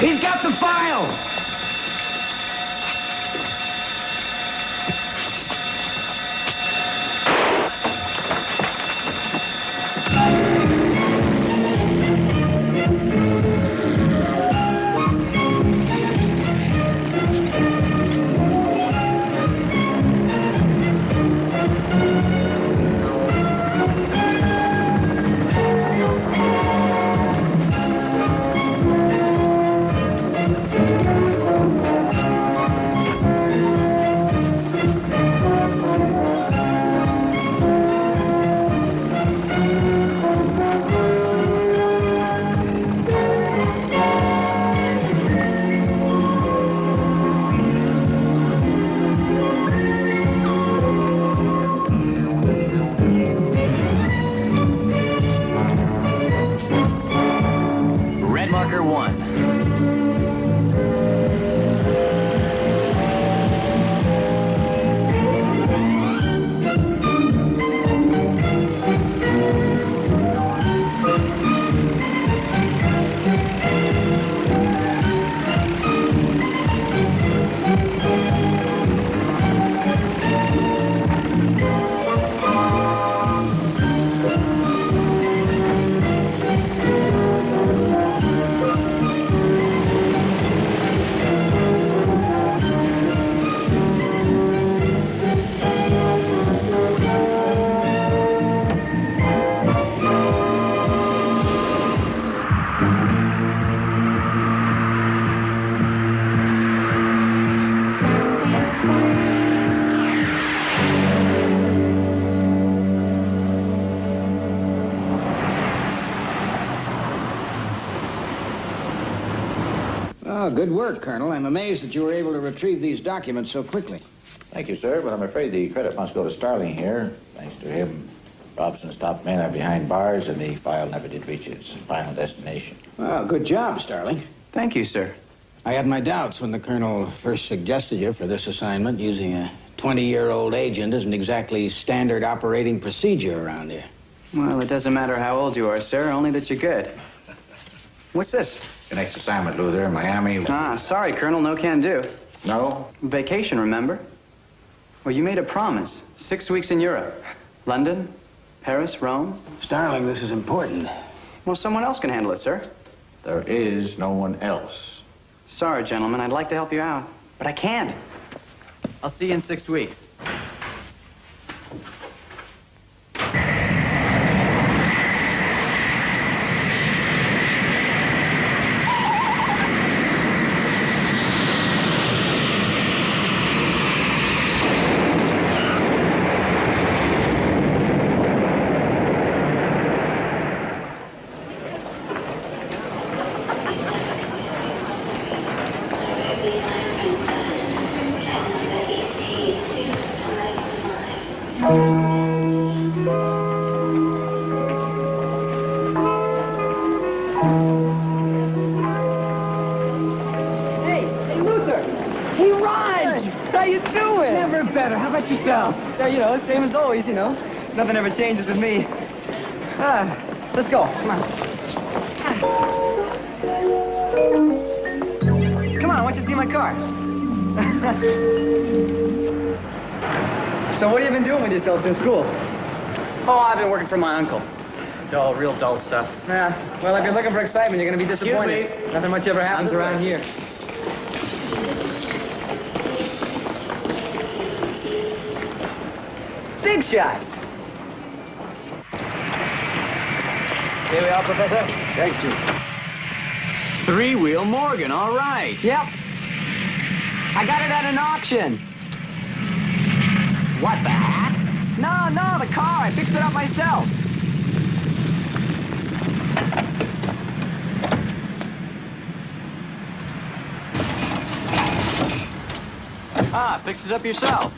He's got the file! Red marker 1. Oh, good work, Colonel. I'm amazed that you were able to retrieve these documents so quickly. Thank you, sir, but I'm afraid the credit must go to Starling here. Thanks to him, Robson's top men are behind bars, and the file never did reach its final destination. Well, good job, Starling. Thank you, sir. I had my doubts when the Colonel first suggested you for this assignment. Using a 20-year-old agent isn't exactly standard operating procedure around here. Well, it doesn't matter how old you are, sir, only that you're good. What's this? The next assignment, Luther, Miami. Ah, sorry, Colonel, no can do. No? Vacation, remember? Well, you made a promise. 6 weeks in Europe. London, Paris, Rome. Starling, this is important. Well, someone else can handle it, sir. There is no one else. Sorry, gentlemen, I'd like to help you out, but I can't. I'll see you in 6 weeks. Yeah, you know, same as always, you know. Nothing ever changes with me. Let's go. Come on. Come on, why don't you see my car? So what have you been doing with yourself since school? Oh, I've been working for my uncle. Dull, real dull stuff. Yeah, well, if you're looking for excitement, you're going to be disappointed. Nothing much ever happens around here. Big shots. Here we are, Professor. Thank you. Three-wheel Morgan, all right. Yep. I got it at an auction. What, the hat? No, the car. I fixed it up myself. Ah, fix it up yourself.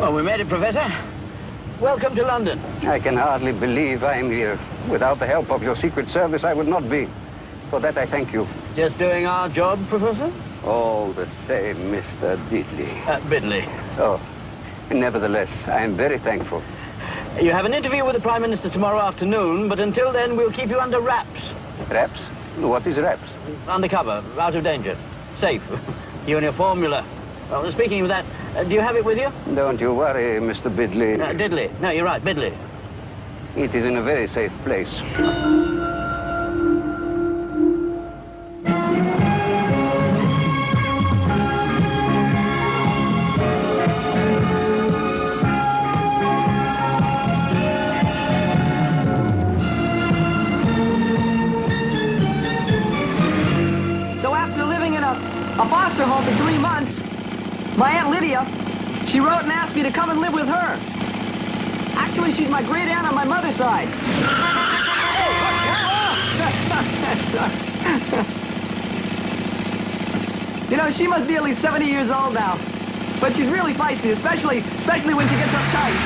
Well, we made it, Professor. Welcome to London. I can hardly believe I'm here. Without the help of your Secret Service, I would not be. For that, I thank you. Just doing our job, Professor? All the same, Mr. Bidley. Bidley. Oh, nevertheless, I am very thankful. You have an interview with the Prime Minister tomorrow afternoon, but until then, we'll keep you under wraps. Wraps? What is wraps? Undercover, out of danger. Safe. You and your formula. Well, speaking of that, do you have it with you? Don't you worry, Mr. Bidley. Diddley. No, you're right, Bidley. It is in a very safe place. So after living in a foster home for 3 months, my Aunt Lydia, she wrote and asked me to come and live with her. Actually, she's my great aunt on my mother's side. You know, she must be at least 70 years old now. But she's really feisty, especially when she gets uptight.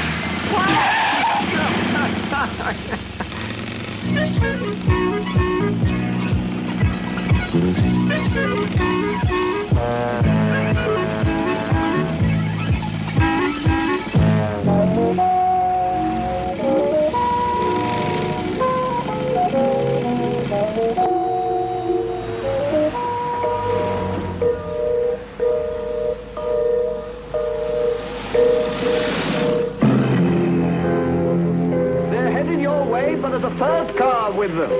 They're heading your way, but there's a third car with them.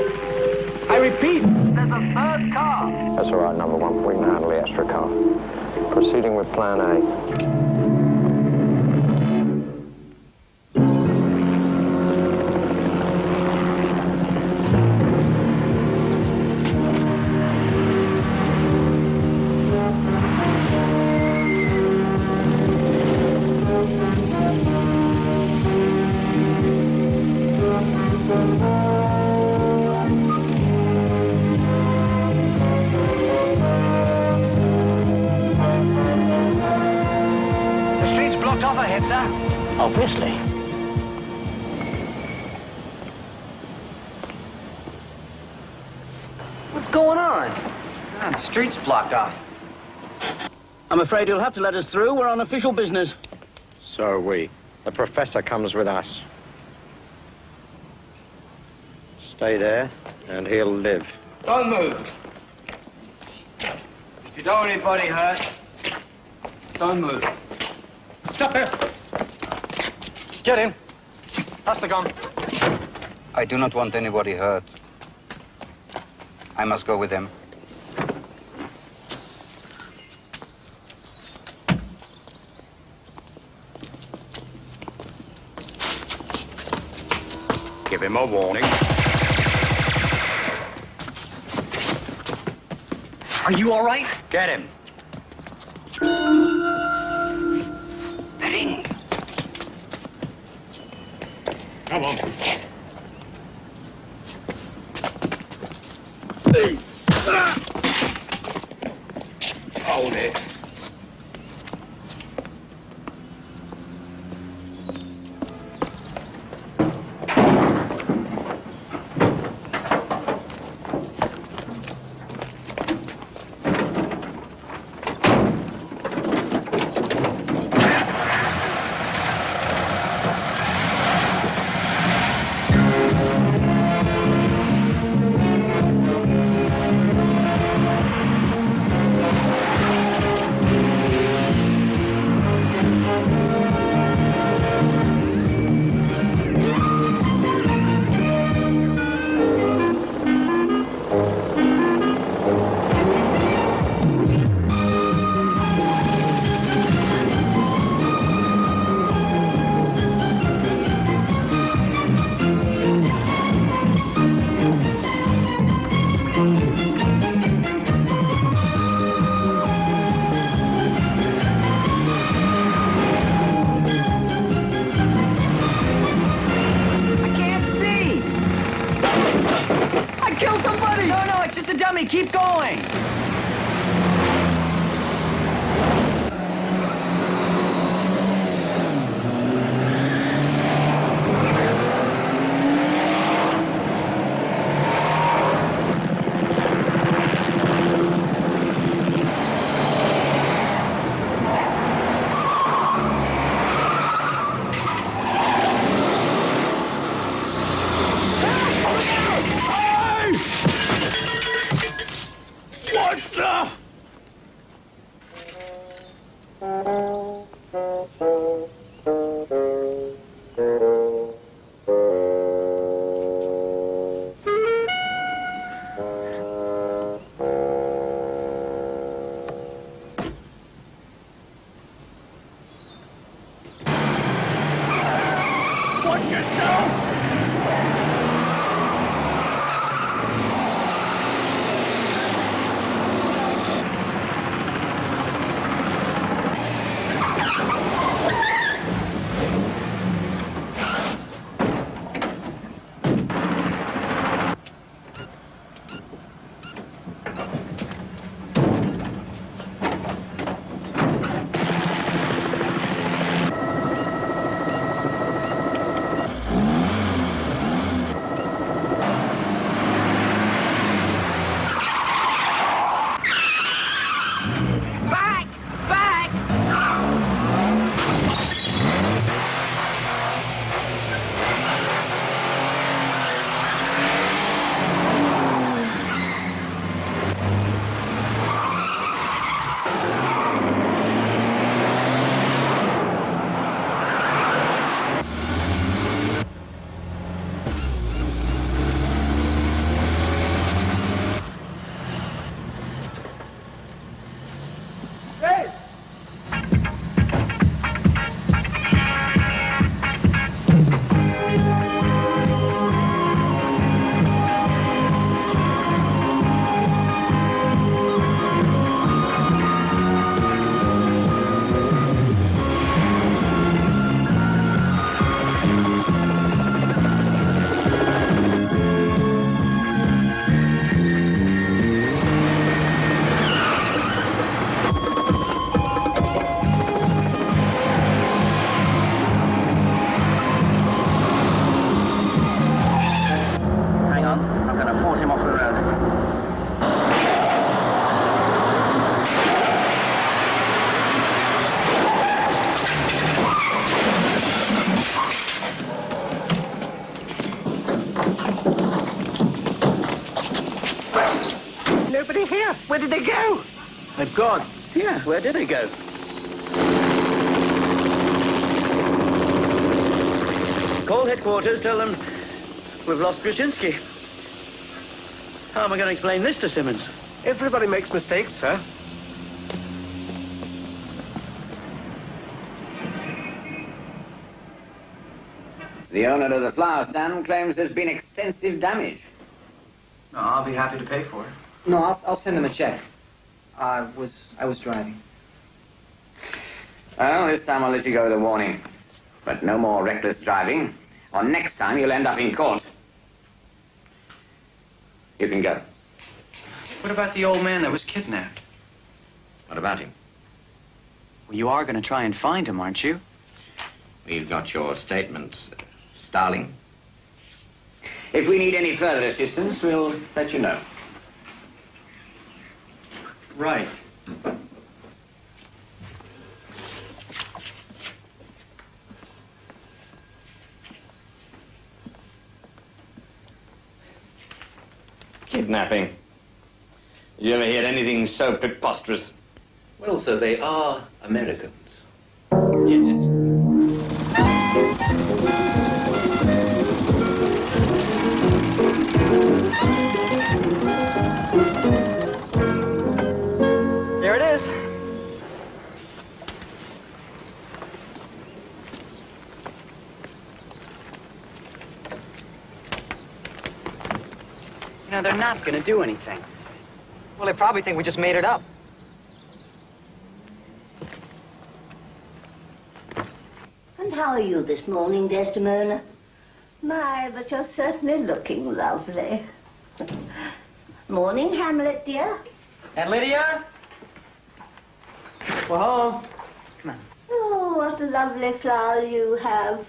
I repeat, there's a third car. That's all right, number one. We can handle the extra car. Proceeding with plan A. The street's blocked off ahead, sir. Obviously. What's going on? The street's blocked off. I'm afraid you'll have to let us through. We're on official business. So are we. The professor comes with us. Stay there, and he'll live. Don't move. If you don't want anybody hurt, don't move. Stop here! Get him! Pass the gun. I do not want anybody hurt. I must go with them. Give him a warning. Are you all right? Get him. Bering. Come on. Hold it. Keep going. Back! Back! Hang on, I'm going to force him off the road. Nobody here. Where did they go? They've gone. Yeah, where did they go? Call headquarters, tell them we've lost Krasinski. How am I going to explain this to Simmons? Everybody makes mistakes, sir. The owner of the flower stand claims there's been extensive damage. No, I'll be happy to pay for it. No, I'll send them a check. I was driving. Well, this time I'll let you go with a warning. But no more reckless driving, or next time you'll end up in court. You can go. What about the old man that was kidnapped? What about him? Well, you are going to try and find him, aren't you? We've got your statements, Starling. If we need any further assistance, we'll let you know. Right. Kidnapping. Did you ever hear anything so preposterous? Well, sir, they are Americans. Yes. There it is. You know, they're not going to do anything. Well, they probably think we just made it up. And how are you this morning, Desdemona? My, but you're certainly looking lovely. Morning, Hamlet, dear. And Lydia? We're home. Oh, what a lovely flower you have.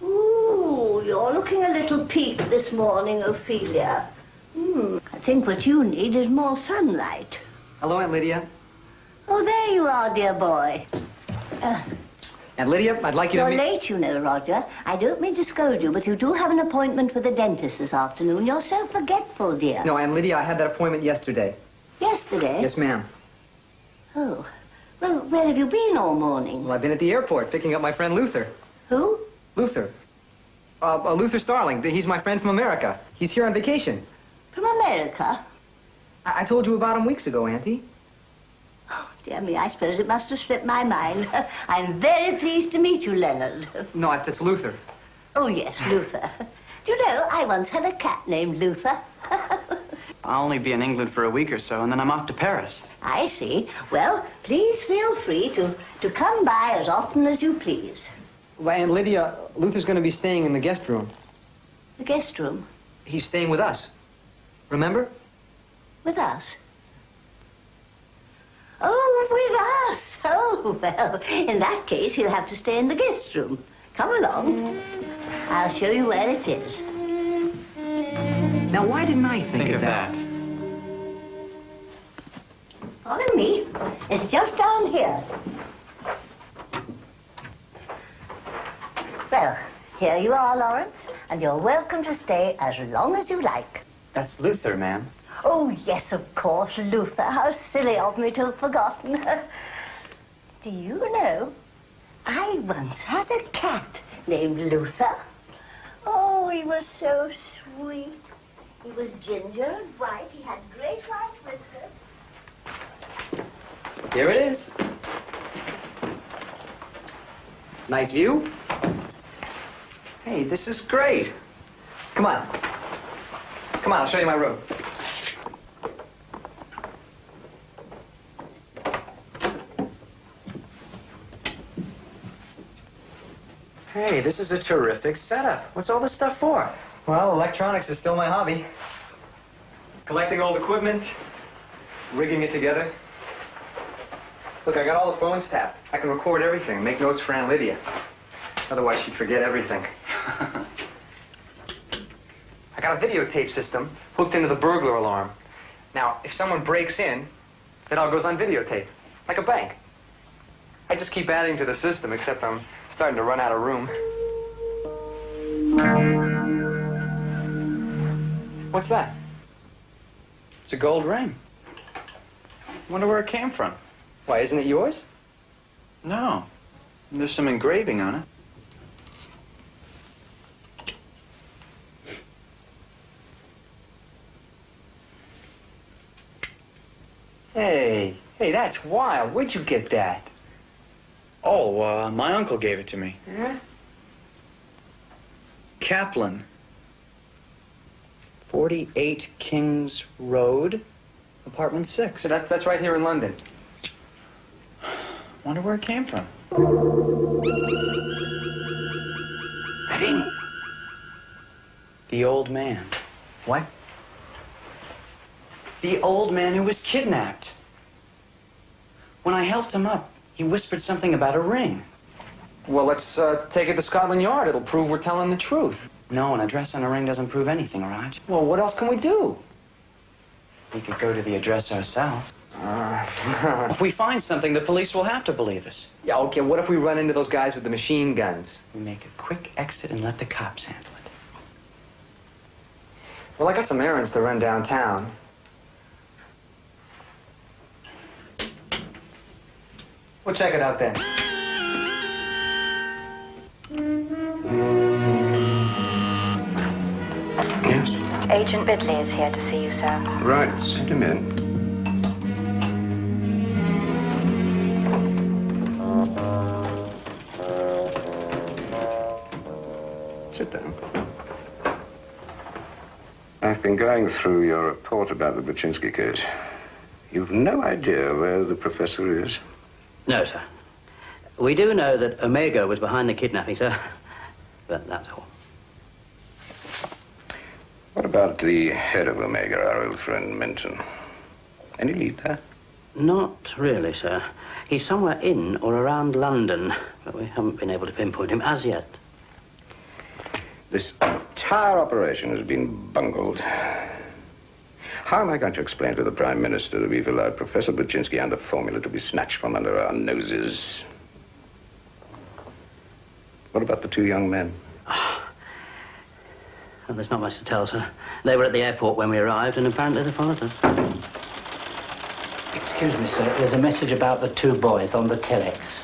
Ooh, you're looking a little peaked this morning, Ophelia. I think what you need is more sunlight. Hello, Aunt Lydia. Oh, there you are, dear boy. Aunt Lydia, I'd like you to You're meet... late, you know, Roger. I don't mean to scold you, but you do have an appointment with the dentist this afternoon. You're so forgetful, dear. No, Aunt Lydia, I had that appointment yesterday. Yesterday? Yes, ma'am. Oh. Well, where have you been all morning? Well, I've been at the airport picking up my friend Luther. Who? Luther. Luther Starling. He's my friend from America. He's here on vacation. From America? I told you about him weeks ago, Auntie. Oh, Dear me, I suppose it must have slipped my mind. I'm very pleased to meet you, Leonard. No, it's Luther. Oh, yes, Luther. Do you know, I once had a cat named Luther. I'll only be in England for a week or so, and then I'm off to Paris. I see. Well, please feel free to come by as often as you please. Well, Aunt Lydia, Luther's going to be staying in the guest room. The guest room? He's staying with us. Remember? With us? Oh, with us. Oh, well, in that case, he'll have to stay in the guest room. Come along. I'll show you where it is. Now, why didn't I think Think of that. Follow me. It's just down here. Well, here you are, Lawrence, and you're welcome to stay as long as you like. That's Luther, ma'am. Oh, yes, of course, Luther. How silly of me to have forgotten. Do you know, I once had a cat named Luther. Oh, he was so sweet. He was ginger and white. He had great white whiskers. Here it is. Nice view. Hey, this is great. Come on. Come on, I'll show you my room. Hey, this is a terrific setup. What's all this stuff for? Well, electronics is still my hobby. Collecting old equipment, rigging it together. Look, I got all the phones tapped. I can record everything, make notes for Aunt Lydia. Otherwise, she'd forget everything. I got a videotape system hooked into the burglar alarm. Now, if someone breaks in, it all goes on videotape, like a bank. I just keep adding to the system, except I'm starting to run out of room. What's that? It's a gold ring. Wonder where it came from. Why, isn't it yours? No. There's some engraving on it. Hey, that's wild. Where'd you get that? Oh, my uncle gave it to me. Yeah? Kaplan. 48 Kings Road, apartment 6. So that's right here in London. Wonder where it came from. Eddie? The old man. What? The old man who was kidnapped. When I helped him up, he whispered something about a ring. Well, let's take it to Scotland Yard. It'll prove we're telling the truth. No, an address on a ring doesn't prove anything, Raj. Well, what else can we do? We could go to the address ourselves. If we find something, the police will have to believe us. Yeah, okay, what if we run into those guys with the machine guns? We make a quick exit and let the cops handle it. Well, I got some errands to run downtown. We'll check it out then. Yes? Agent Bidley is here to see you, sir. Right, send him in. Sit down. I've been going through your report about the Buczynski case. You've no idea where the professor is? No, sir. We do know that Omega was behind the kidnapping, sir. But that's all. What about the head of Omega, our old friend Minton? Any lead there? Not really, sir. He's somewhere in or around London, but we haven't been able to pinpoint him as yet. This entire operation has been bungled. How am I going to explain to the Prime Minister that we've allowed Professor Buczynski and the formula to be snatched from under our noses? What about the two young men? Well, there's not much to tell, sir. They were at the airport when we arrived, and apparently they followed us. Excuse me, sir. There's a message about the two boys on the telex.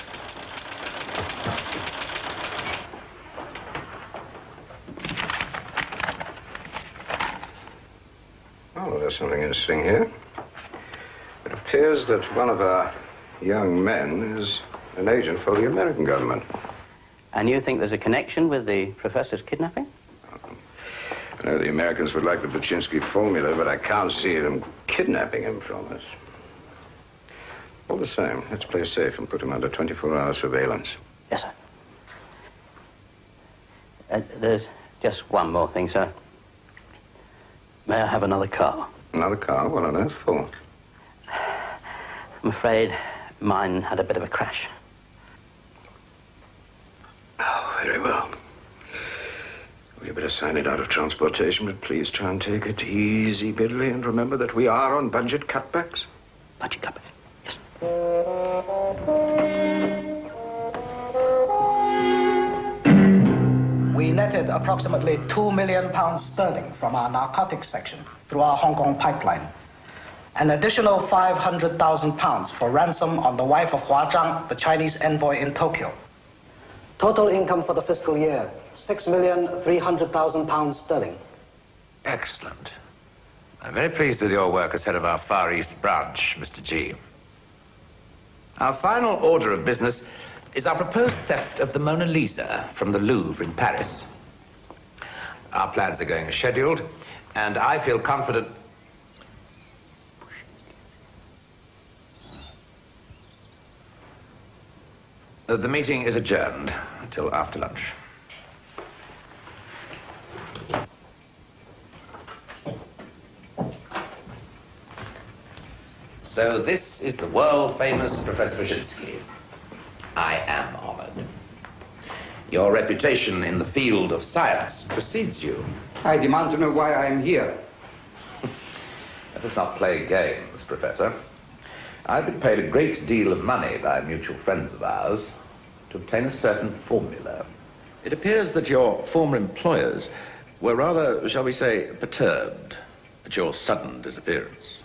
Oh, there's something interesting here. It appears that one of our young men is an agent for the American government. And you think there's a connection with the professor's kidnapping? I know the Americans would like the Buczynski formula, but I can't see them kidnapping him from us. All the same, let's play safe and put him under 24-hour surveillance. Yes, sir. There's just one more thing, sir. May I have another car? Another car? What on earth for? I'm afraid mine had a bit of a crash. Oh, very well. We better sign it out of transportation, but please try and take it easy, Bidley, and remember that we are on budget cutbacks. Budget cutbacks, yes. We netted approximately £2 million sterling from our narcotics section through our Hong Kong pipeline. An additional £500,000 for ransom on the wife of Hua Zhang, the Chinese envoy in Tokyo. Total income for the fiscal year, £6,300,000 sterling. Excellent. I'm very pleased with your work as head of our Far East branch, Mr. G. Our final order of business is our proposed theft of the Mona Lisa from the Louvre in Paris. Our plans are going as scheduled, and I feel confident. The meeting is adjourned until after lunch. So this is the world-famous Professor Buczynski. I am honored. Your reputation in the field of science precedes you. I demand to know why I am here. Let us not play games, Professor. I've been paid a great deal of money by mutual friends of ours to obtain a certain formula. It appears that your former employers were rather, shall we say, perturbed at your sudden disappearance.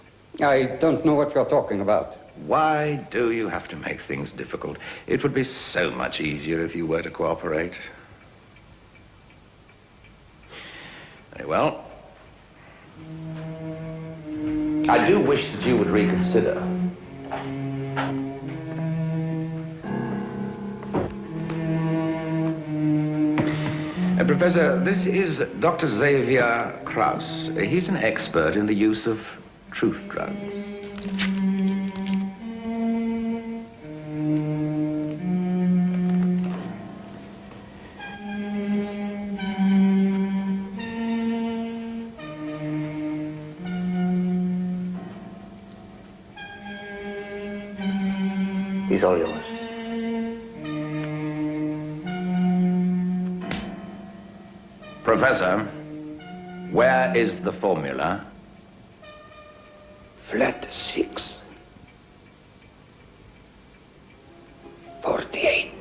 I don't know what you're talking about. Why do you have to make things difficult? It would be so much easier if you were to cooperate. Very well. I do wish that you would reconsider. Professor, this is Dr. Xavier Krauss. He's an expert in the use of truth drugs. He's all yours. Professor, where is the formula? Flat 6. 48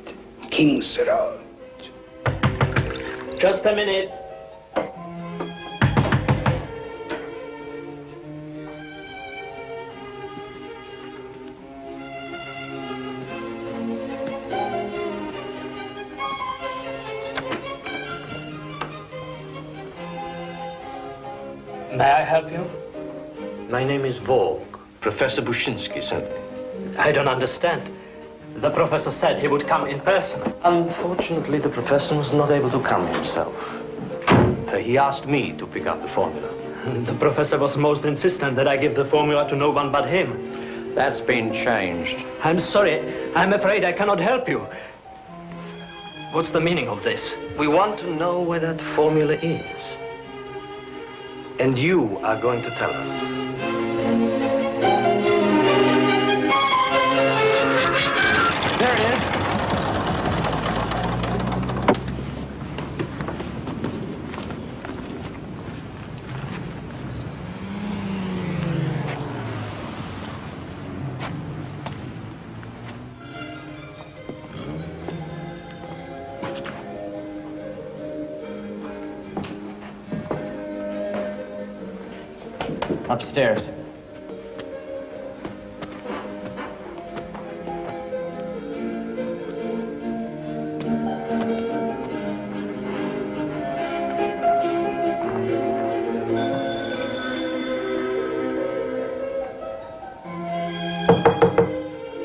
Kings Road. Just a minute. May I help you? My name is Vogue. Professor Buczynski sent me. I don't understand. The professor said he would come in person. Unfortunately, the professor was not able to come himself. He asked me to pick up the formula. The professor was most insistent that I give the formula to no one but him. That's been changed. I'm sorry. I'm afraid I cannot help you. What's the meaning of this? We want to know where that formula is. And you are going to tell us. There it is. Upstairs.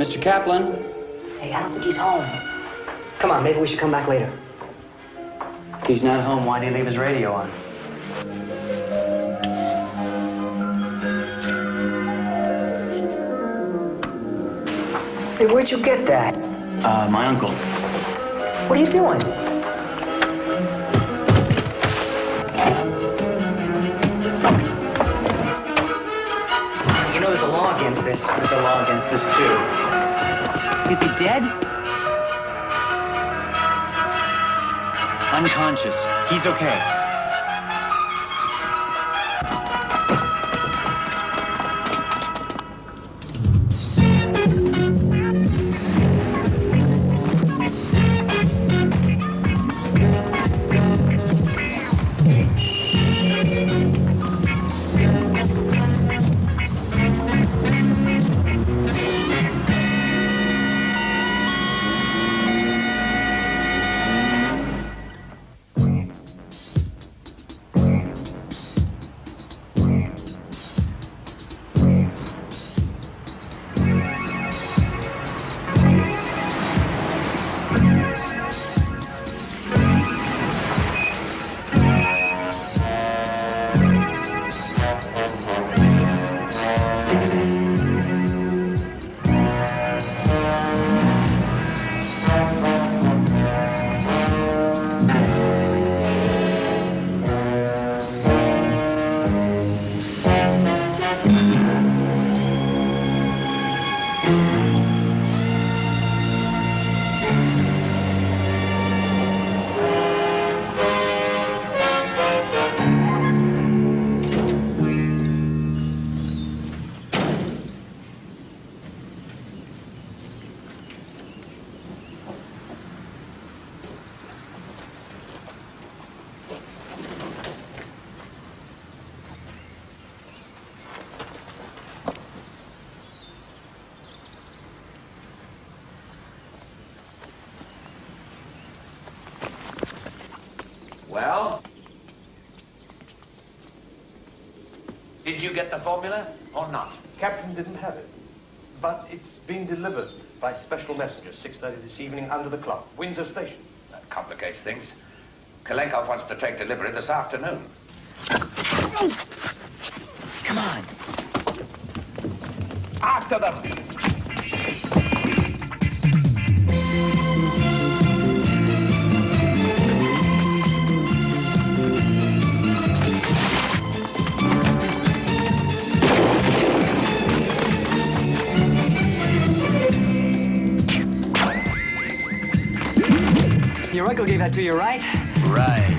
Mr. Kaplan? Hey, I don't think he's home. Come on, maybe we should come back later. If he's not home, why did he leave his radio on? Hey, where'd you get that? My uncle. What are you doing? You know there's a law against this. There's a law against this, too. Is he dead? Unconscious. He's okay. Well? Did you get the formula or not? Captain didn't have it. But it's been delivered by special messenger, 6:30 this evening, under the clock, Windsor Station. That complicates things. Kalenkov wants to take delivery this afternoon. Come on. After them! Your uncle gave that to you, right? Right.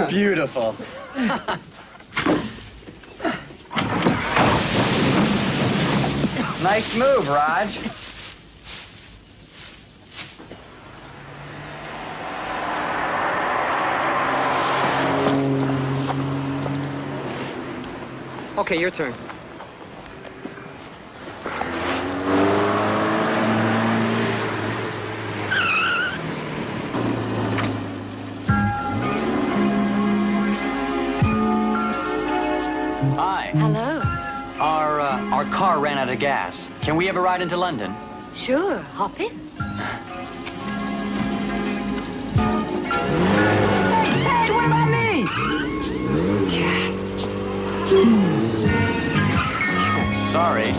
Beautiful. Nice move, Raj. Okay, your turn. Hi. Hello. Our car ran out of gas. Can we have a ride into London? Sure, hop in. Hey, what about me? Oh, sorry.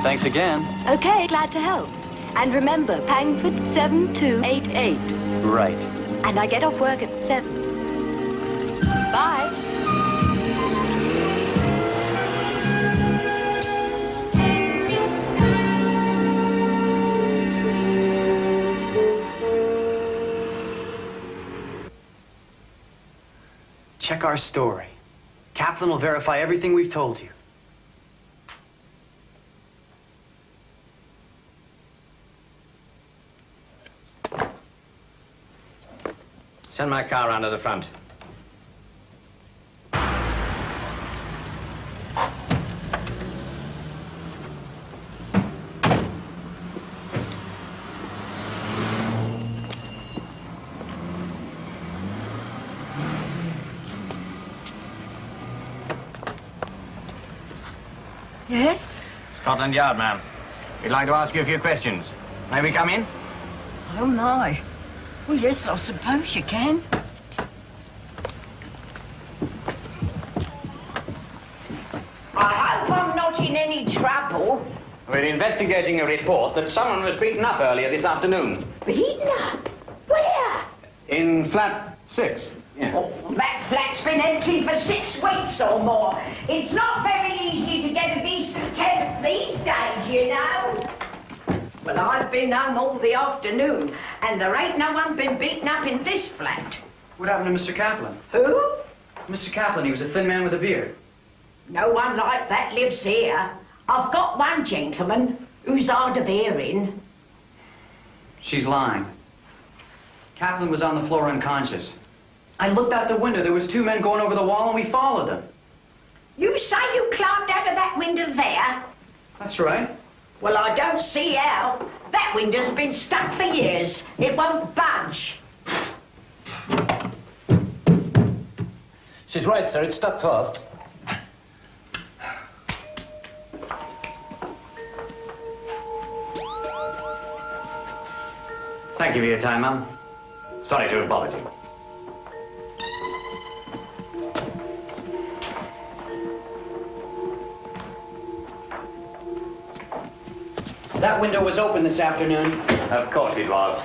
Thanks again. Okay, glad to help. And remember, Pangford 7288. Right. And I get off work at 7. Bye. Check our story. Kaplan will verify everything we've told you. Send my car round to the front. Yes? Scotland Yard, ma'am. We'd like to ask you a few questions. May we come in? Oh, my. Well, yes, I suppose you can. I hope I'm not in any trouble. We're investigating a report that someone was beaten up earlier this afternoon. Beaten up? Where? In flat 6. Yeah. Oh, that flat's been empty for 6 weeks or more. It's not very easy to get a decent tenant these days, you know. Well, I've been home all the afternoon, and there ain't no one been beaten up in this flat. What happened to Mr. Kaplan? Who? Mr. Kaplan, he was a thin man with a beard. No one like that lives here. I've got one gentleman who's hard of hearing. She's lying. Kaplan was on the floor unconscious. I looked out the window. There was 2 men going over the wall, and we followed them. You say you climbed out of that window there? That's right. Well, I don't see how. That window's been stuck for years. It won't budge. She's right, sir. It's stuck fast. Thank you for your time, ma'am. Sorry to have bothered you. That window was open this afternoon. Of course it was.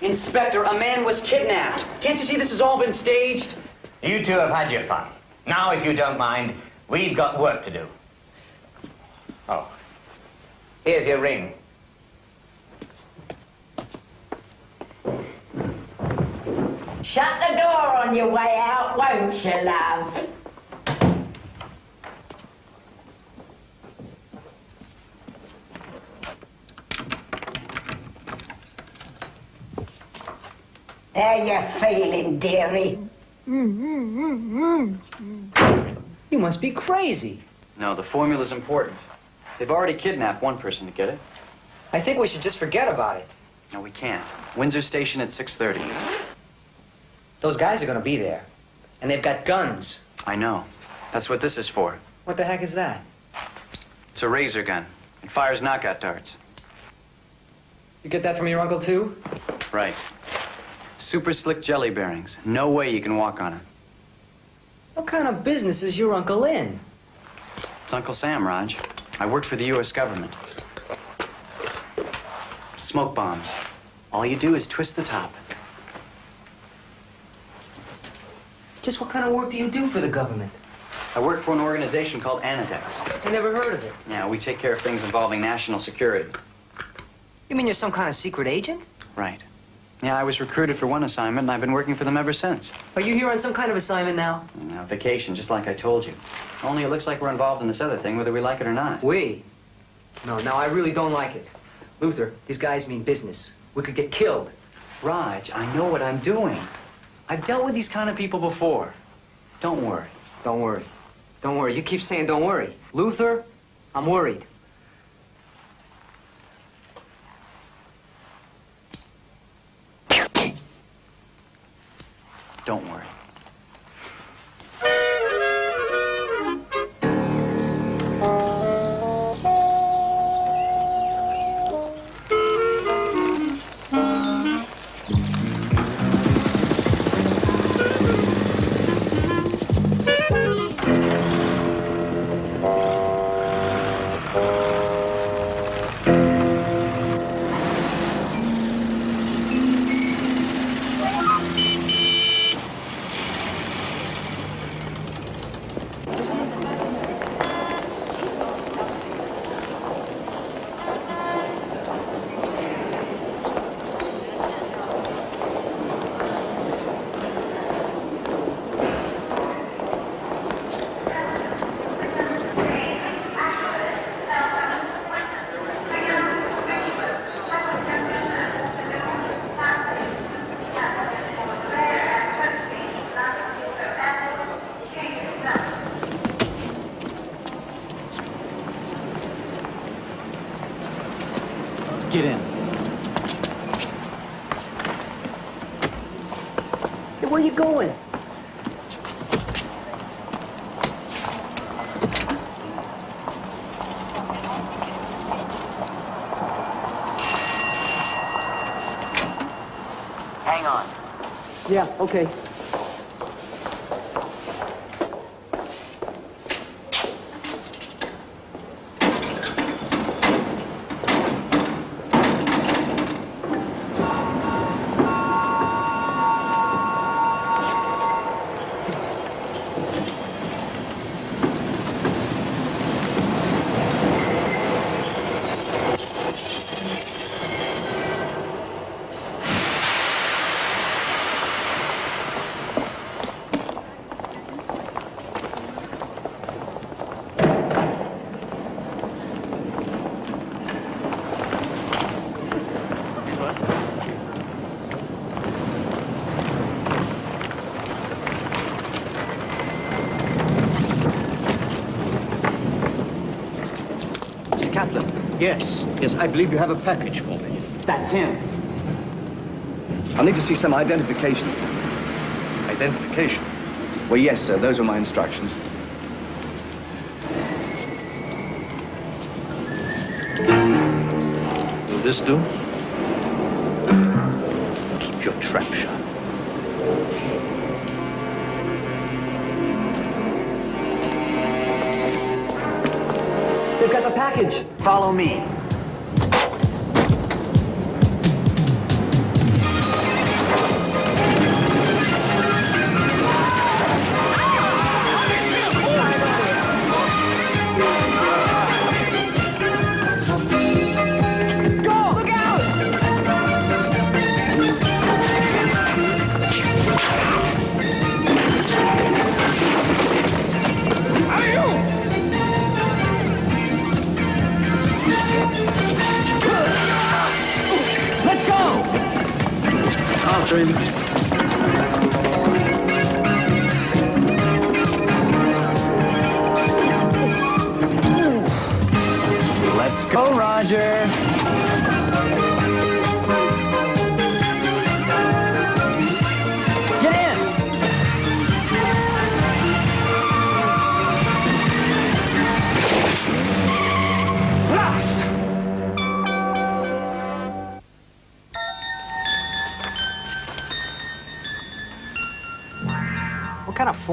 Inspector, a man was kidnapped. Can't you see this has all been staged? You two have had your fun. Now, if you don't mind, we've got work to do. Oh. Here's your ring. Shut the door on your way out, won't you, love? How you feeling, dearie? You must be crazy. No, the formula's important. They've already kidnapped one person to get it. I think we should just forget about it. No, we can't. Windsor Station at 6:30. Those guys are gonna be there. And they've got guns. I know. That's what this is for. What the heck is that? It's a razor gun. It fires knockout darts. You get that from your uncle, too? Right. Super slick jelly bearings. No way you can walk on them. What kind of business is your uncle in? It's Uncle Sam, Raj. I work for the U.S. government. Smoke bombs. All you do is twist the top. Just what kind of work do you do for the government? I work for an organization called Anitex. I never heard of it. Yeah, we take care of things involving national security. You mean you're some kind of secret agent? Right. Yeah, I was recruited for one assignment, and I've been working for them ever since. Are you here on some kind of assignment now? Now, vacation, just like I told you. Only it looks like we're involved in this other thing, whether we like it or not. We? No, I really don't like it. Luther, these guys mean business. We could get killed. Raj, I know what I'm doing. I've dealt with these kind of people before. Don't worry. Don't worry. Don't worry. You keep saying don't worry. Luther, I'm worried. Don't worry. Get in. Hey, where you going? Hang on. Yeah, okay. Yes, I believe you have a package for me. That's him. I'll need to see some identification. Identification? Well, yes, sir. Those are my instructions. Will this do? Keep your trap shut. They've got the package. Follow me. Let's go, Roger. Get in.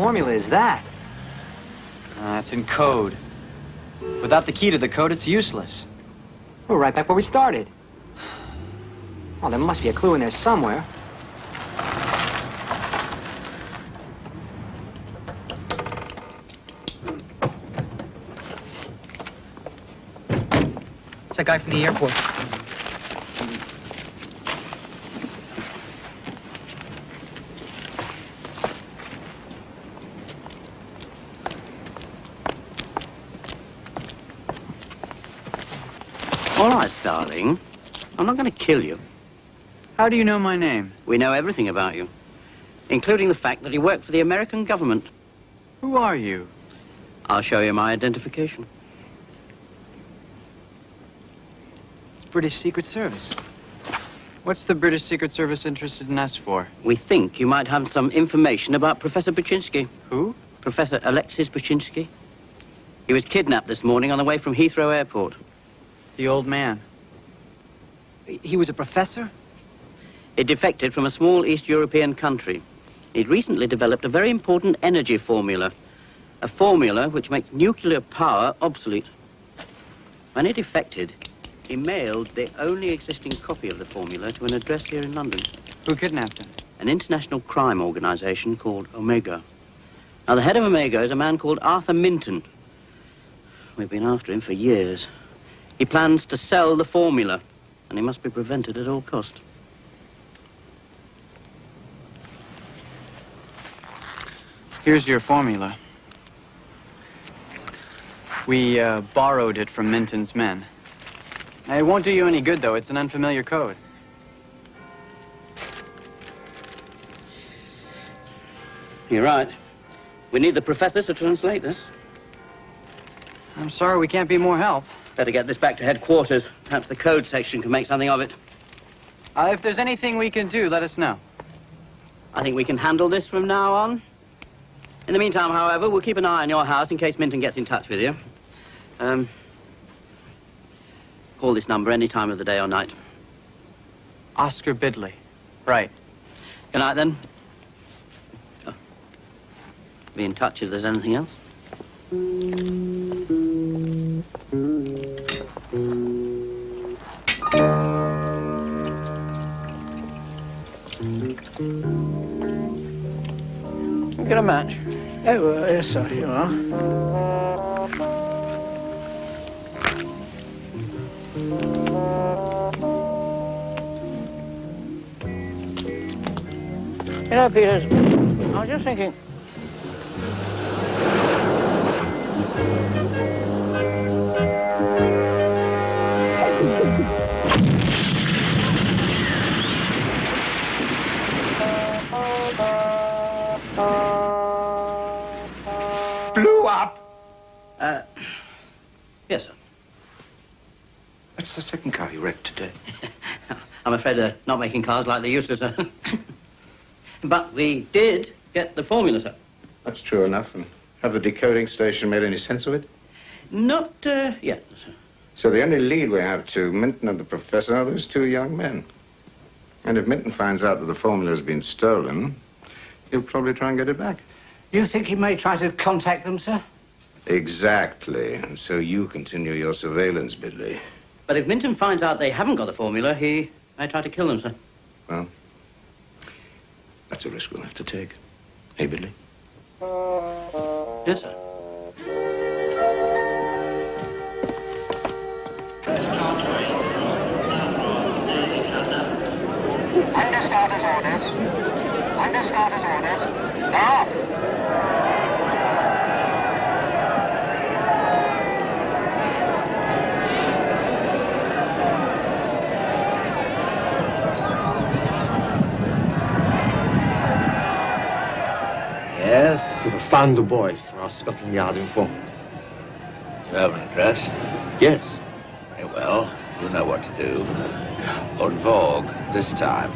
formula is that? It's in code. Without the key to the code, it's useless. We're right back where we started. Well, there must be a clue in there somewhere. It's that guy from the airport. All right, darling. I'm not going to kill you. How do you know my name? We know everything about you, including the fact that you work for the American government. Who are you? I'll show you my identification. It's British Secret Service. What's the British Secret Service interested in us for? We think you might have some information about Professor Buczynski. Who? Professor Alexis Buczynski. He was kidnapped this morning on the way from Heathrow Airport. The old man. He was a professor? He defected from a small East European country. He'd recently developed a very important energy formula. A formula which makes nuclear power obsolete. When he defected, he mailed the only existing copy of the formula to an address here in London. Who kidnapped him? An international crime organization called Omega. Now, the head of Omega is a man called Arthur Minton. We've been after him for years. He plans to sell the formula, and he must be prevented at all cost. Here's your formula. We borrowed it from Minton's men. It won't do you any good, though. It's an unfamiliar code. You're right. We need the professor to translate this. I'm sorry we can't be more help. Better get this back to headquarters. Perhaps the code section can make something of it. If there's anything we can do, let us know. I think we can handle this from now on. In the meantime, however, we'll keep an eye on your house in case Minton gets in touch with you. Call this number any time of the day or night. Oscar Bidley. Right. Good night, then. Oh. Be in touch if there's anything else. Get a match. Oh, yes, sir, here you are. You know, Peters, I was just thinking... Blew up? Yes, sir. That's the second car you wrecked today. I'm afraid they're not making cars like they used to, sir. But we did get the formula, sir. That's true enough. And have the decoding station made any sense of it? Not yet, sir. So the only lead we have to Minton and the professor are those two young men. And if Minton finds out that the formula has been stolen, he'll probably try and get it back. You think he may try to contact them, sir? Exactly. And so you continue your surveillance, Bidley. But if Minton finds out they haven't got the formula, he may try to kill them, sir. Well, that's a risk we'll have to take. Hey, Bidley? Yes, sir. Under starter's orders. Under starter's orders. North. Yes? We found the boys from our Scotland Yard informant. You have an address? Yes. Very well. You know what to do. Lord Vogue, this time.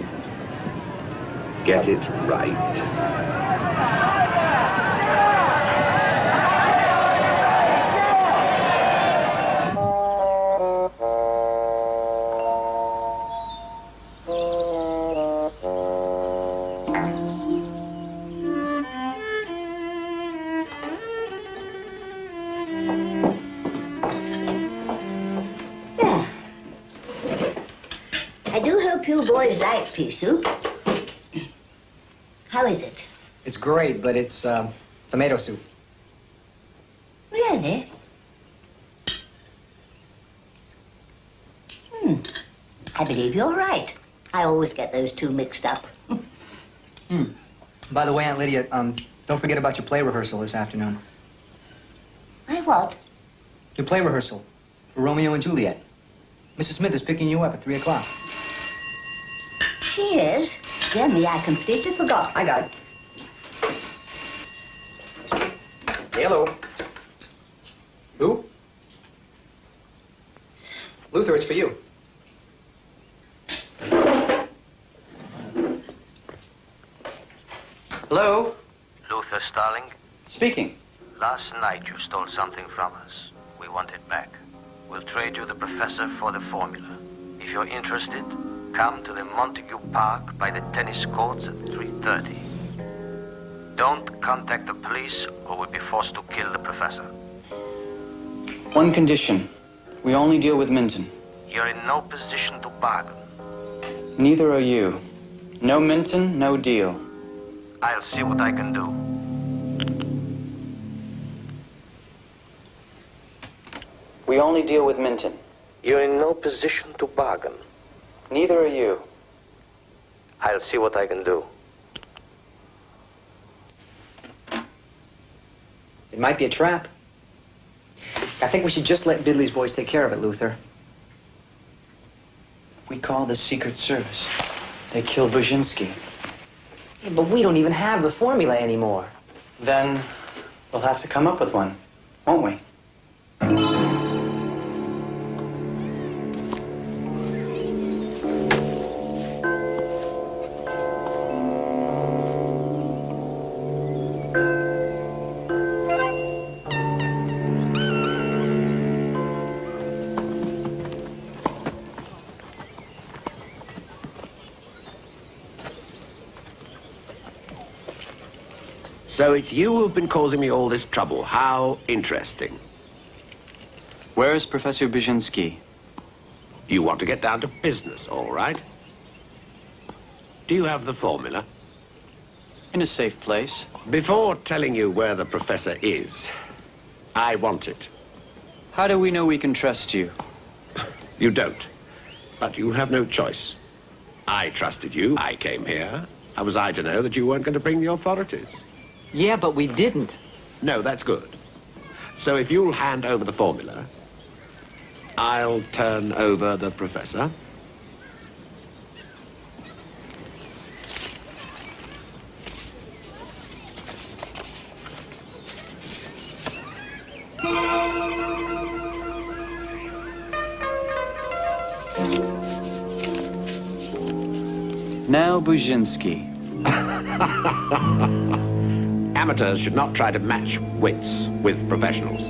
Get it right. you boys like pea soup. How is it? It's great, but it's tomato soup. Really? I believe you're right. I always get those two mixed up. By the way, Aunt Lydia, don't forget about your play rehearsal this afternoon. My what? Your play rehearsal for Romeo and Juliet. Mrs. Smith is picking you up at 3 o'clock. She is? Dear me, I completely forgot. I got it. Hello. Who? Luther, it's for you. Hello? Luther Starling, Speaking. last night you stole something from us. We want it back. We'll trade you the professor for the formula. If you're interested, come to the Montague Park by the tennis courts at 3:30. Don't contact the police or we'll be forced to kill the professor. One condition. We only deal with Minton. You're in no position to bargain. Neither are you. No Minton, no deal. I'll see what I can do. We only deal with Minton. You're in no position to bargain. Neither are you. I'll see what I can do. It might be a trap. I think we should just let Bidley's boys take care of it, Luther. We call the Secret Service. They killed Brzezinski. Yeah, but we don't even have the formula anymore. Then we'll have to come up with one, won't we? So it's you who've been causing me all this trouble. How interesting. Where is Professor Brzezinski? You want to get down to business, all right? Do you have the formula? In a safe place. Before telling you where the professor is, I want it. How do we know we can trust you? You don't. But you have no choice. I trusted you. I came here. How was I to know that you weren't going to bring the authorities? Yeah, but we didn't. No, that's good. So if you'll hand over the formula, I'll turn over the professor. Now Brzezinski. Amateurs should not try to match wits with professionals.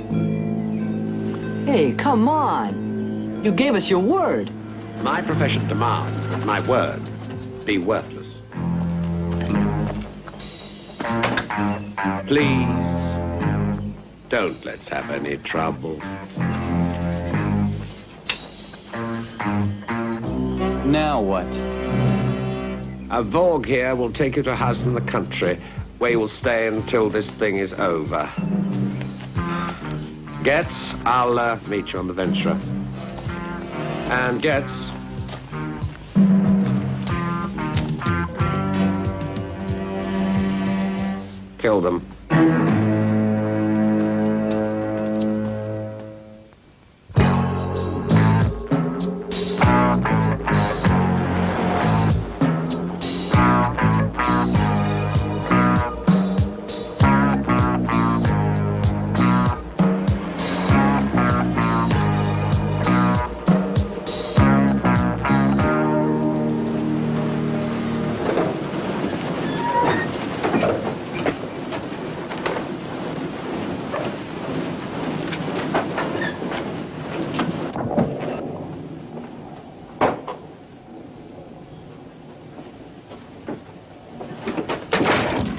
Hey, come on. You gave us your word. My profession demands that my word be worthless. Please, don't let's have any trouble. Now what? A Vorg here will take you to a house in the country where you will stay until this thing is over. Getz, I'll meet you on the Ventura. And Getz, kill them.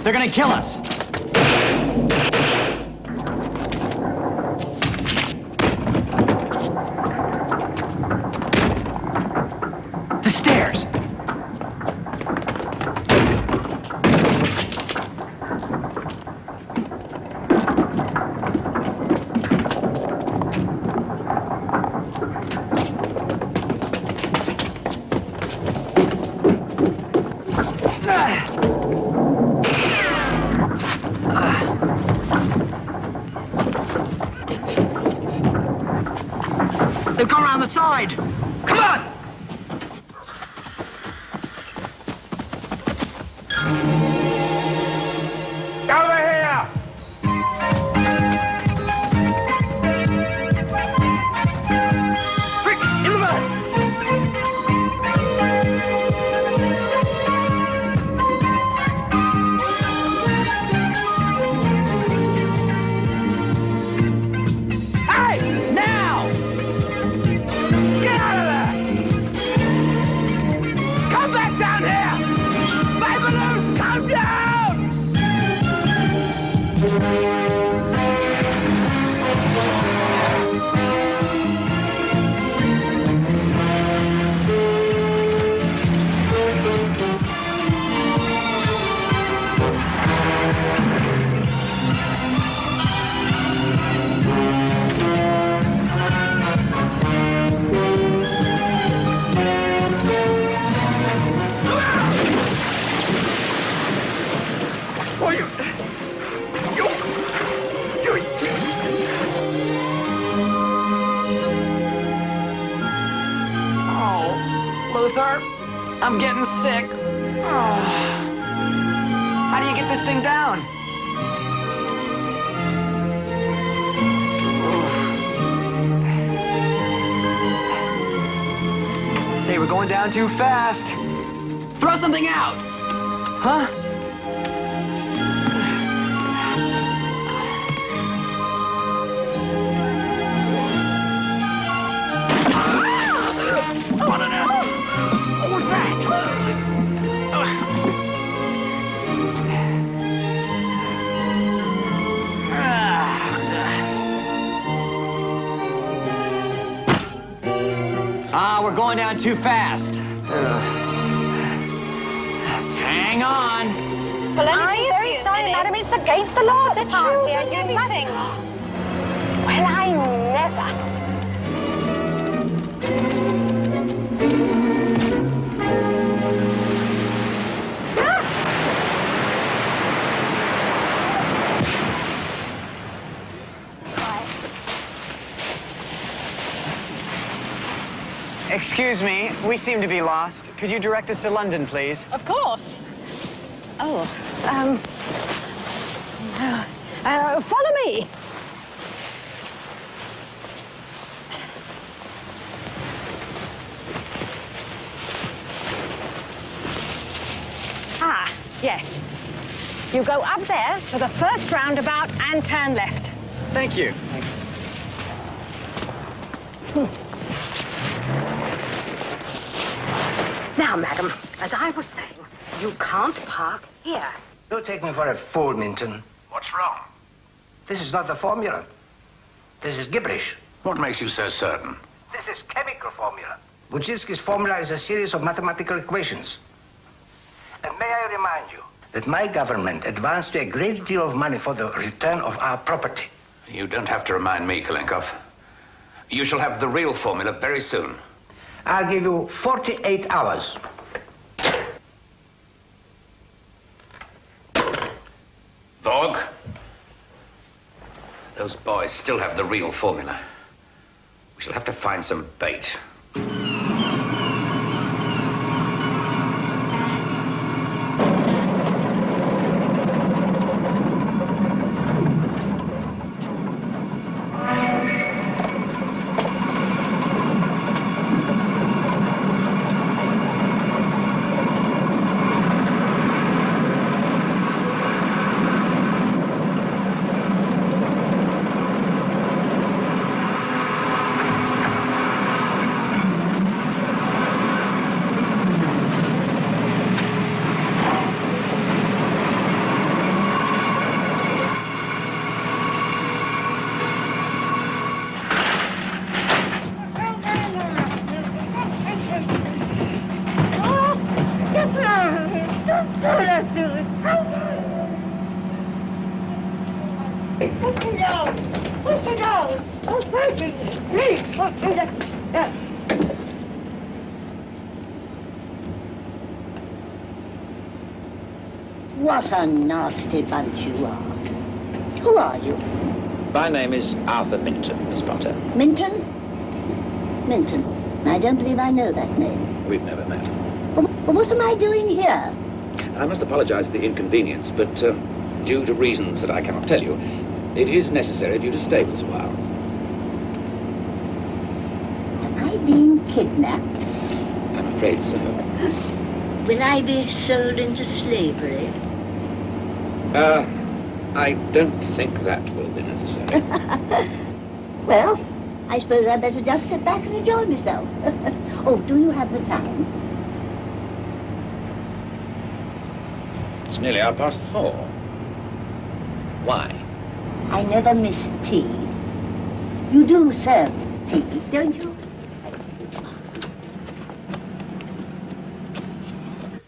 They're gonna kill us. The stairs. They've gone round the side. Come on! Over here! Quick, in the mud! Hey! Now! Get out of there! Come back down here! My balloon, come down! Luther, I'm getting sick. Oh. How do you get this thing down? Hey, we're going down too fast. Throw something out. Huh? We're going down too fast. Hang on. I'm very sorry, madam. It's against the law. The children are you missing? Well, I never. Excuse me, we seem to be lost. Could you direct us to London, please? Of course. Oh, follow me. Ah, yes. You go up there to the first roundabout and turn left. Thank you. Now, madam, as I was saying, you can't park here. Don't take me for a fool, Minton. What's wrong? This is not the formula. This is gibberish. What makes you so certain? This is chemical formula. Buczynski's formula is a series of mathematical equations. And may I remind you that my government advanced a great deal of money for the return of our property. You don't have to remind me, Kalenkov. You shall have the real formula very soon. I'll give you 48 hours. Vorg, those boys still have the real formula. We shall have to find some bait. What a nasty bunch you are. Who are you? My name is Arthur Minton, Miss Potter. Minton? Minton. And I don't believe I know that name. We've never met. But what am I doing here? I must apologize for the inconvenience, but due to reasons that I cannot tell you, it is necessary for you to stay with us a while. Am I being kidnapped? I'm afraid so. Will I be sold into slavery? I don't think that will be necessary. Well, I suppose I'd better just sit back and enjoy myself. Oh, do you have the time? It's nearly 4:30. Why? I never miss tea. You do serve tea, don't you?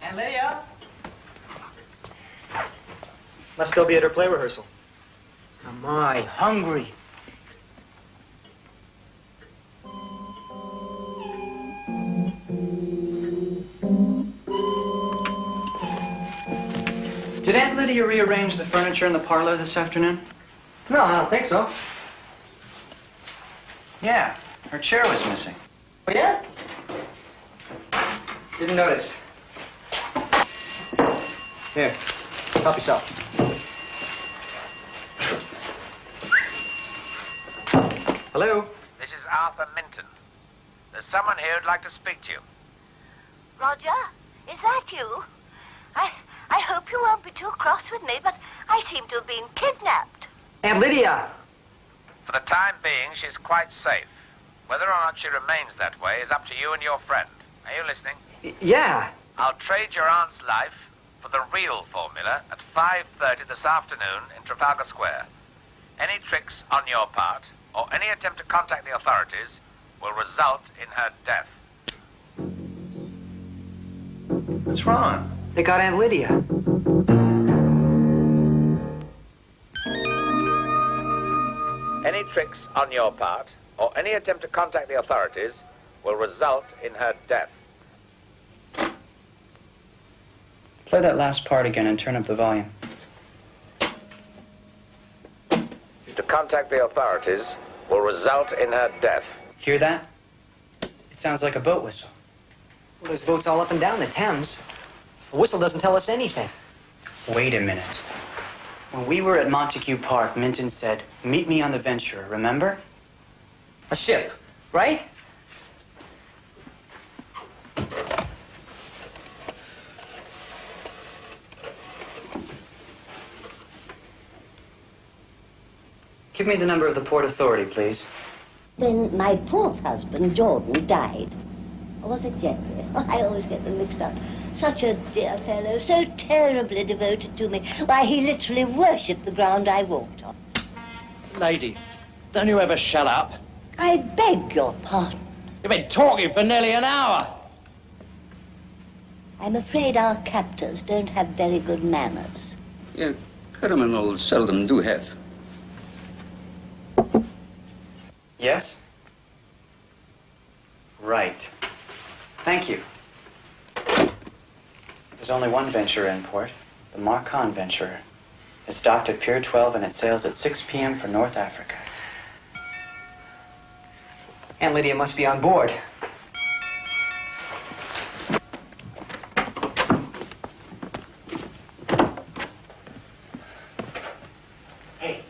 And Leia? Must still be at her play rehearsal. Am I hungry? Did Aunt Lydia rearrange the furniture in the parlor this afternoon? No, I don't think so. Yeah, her chair was missing. Oh, yeah? Didn't notice. Here, help yourself. Hello? This is Arthur Minton. There's someone here who'd like to speak to you. Roger, is that you? I hope you won't be too cross with me, but I seem to have been kidnapped. Aunt Lydia! For the time being, she's quite safe. Whether or not she remains that way is up to you and your friend. Are you listening? Yeah. I'll trade your aunt's life for the real formula at 5:30 this afternoon in Trafalgar Square. Any tricks on your part, or any attempt to contact the authorities, will result in her death. What's wrong? They got Aunt Lydia. Any tricks on your part, or any attempt to contact the authorities, will result in her death. Play that last part again and turn up the volume. To contact the authorities will result in her death. Hear that? It sounds like a boat whistle. Well, there's boats all up and down the Thames. The whistle doesn't tell us anything. Wait a minute. When we were at Montague Park, Minton said, "Meet me on the Venturer," remember? A ship, right? Give me the number of the Port Authority, please. Then my fourth husband, Jordan, died. Or was it Jeffrey? I always get them mixed up. Such a dear fellow, so terribly devoted to me. Why, he literally worshipped the ground I walked on. Lady, don't you ever shut up? I beg your pardon. You've been talking for nearly an hour. I'm afraid our captors don't have very good manners. Yeah, criminals seldom do have. Yes? Right. Thank you. There's only one Venturer in port, the Marcon Venturer. It's docked at Pier 12 and it sails at 6 p.m. for North Africa. Aunt Lydia must be on board. Hey.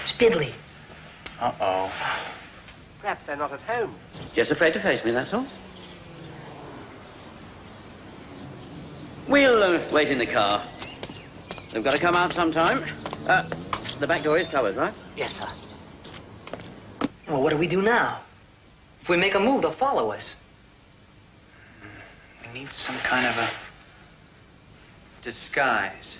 Spidley. Uh-oh. Perhaps they're not at home. Just afraid to face me, that's all. We'll wait in the car. They've got to come out sometime. The back door is covered, right? Yes, sir. Well, what do we do now? If we make a move, they'll follow us. We need some kind of a disguise.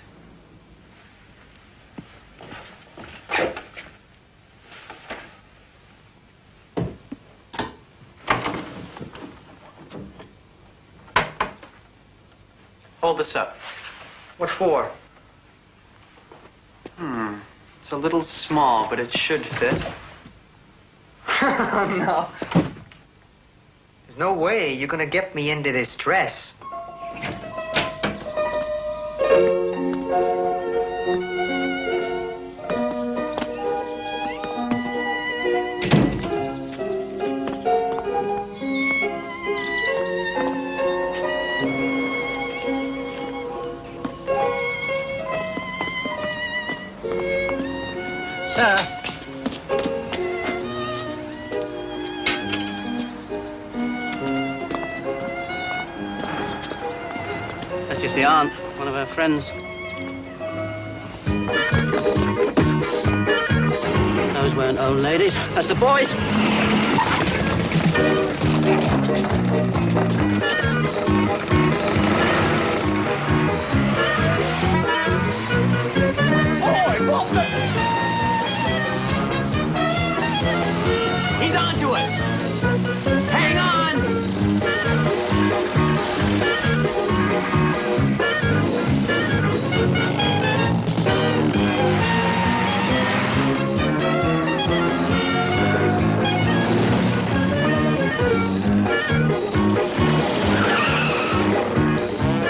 Hold this up. What for? It's a little small, but it should fit. No. There's no way you're gonna get me into this dress. Sir. That's just the aunt, one of her friends. Those weren't old ladies. That's the boys. He's on to us. Hang on.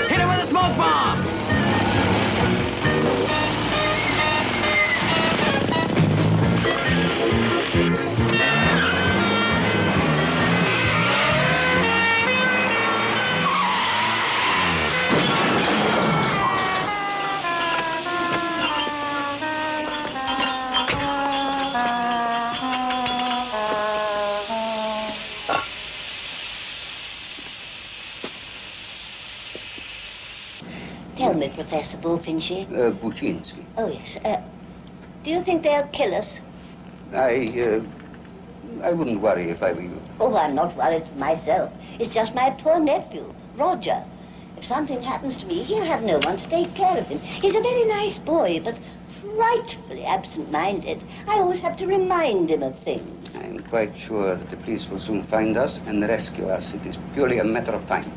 Hit him with a smoke bomb. Tell me, Professor Bulfinch. Buczynski. Oh, yes. Do you think they'll kill us? I wouldn't worry if I were you. Oh, I'm not worried for myself. It's just my poor nephew, Roger. If something happens to me, he'll have no one to take care of him. He's a very nice boy, but frightfully absent-minded. I always have to remind him of things. I'm quite sure that the police will soon find us and rescue us. It is purely a matter of time.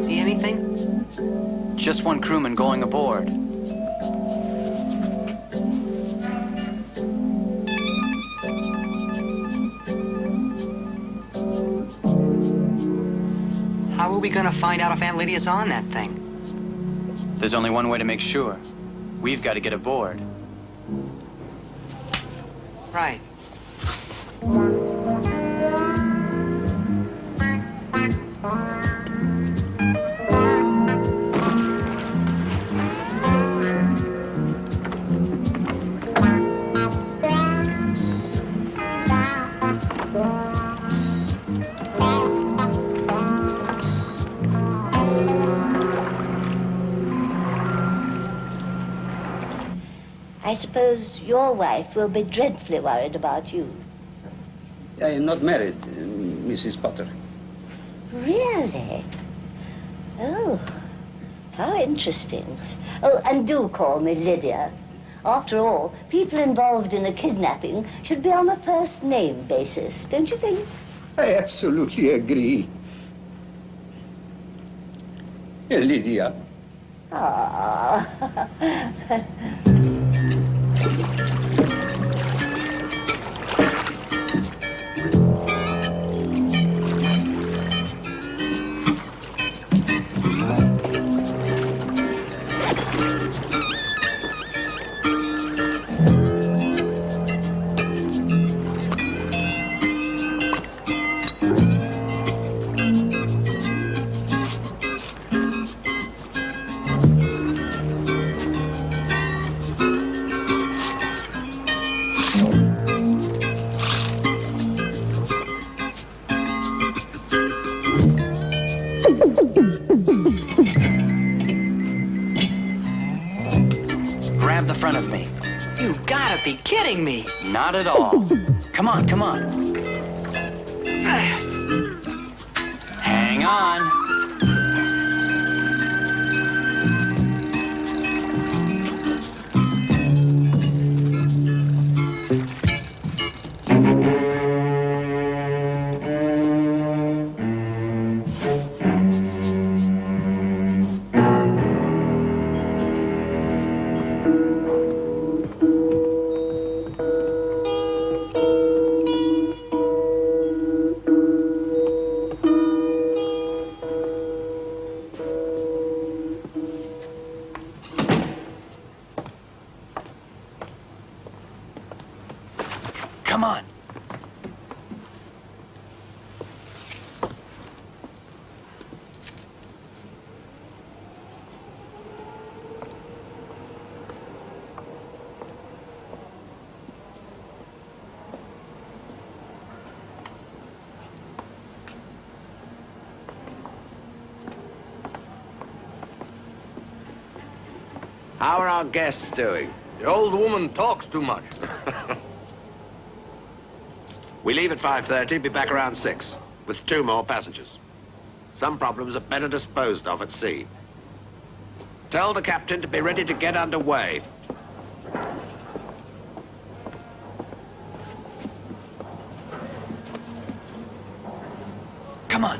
See anything? Just one crewman going aboard. How are we gonna find out if Aunt Lydia's on that thing? There's only one way to make sure. We've got to get aboard. Right. I suppose your wife will be dreadfully worried about you. I am not married, Mrs. Potter. Really? Oh, how interesting. Oh, and do call me Lydia. After all, people involved in a kidnapping should be on a first-name basis, don't you think? I absolutely agree. Lydia. Ah. Grab the front of me. You gotta be kidding me. Not at all. Come on, come on. Hang on. Come on. How are our guests doing? The old woman talks too much. We leave at 5:30, be back around 6, with 2 more passengers. Some problems are better disposed of at sea. Tell the captain to be ready to get underway. Come on.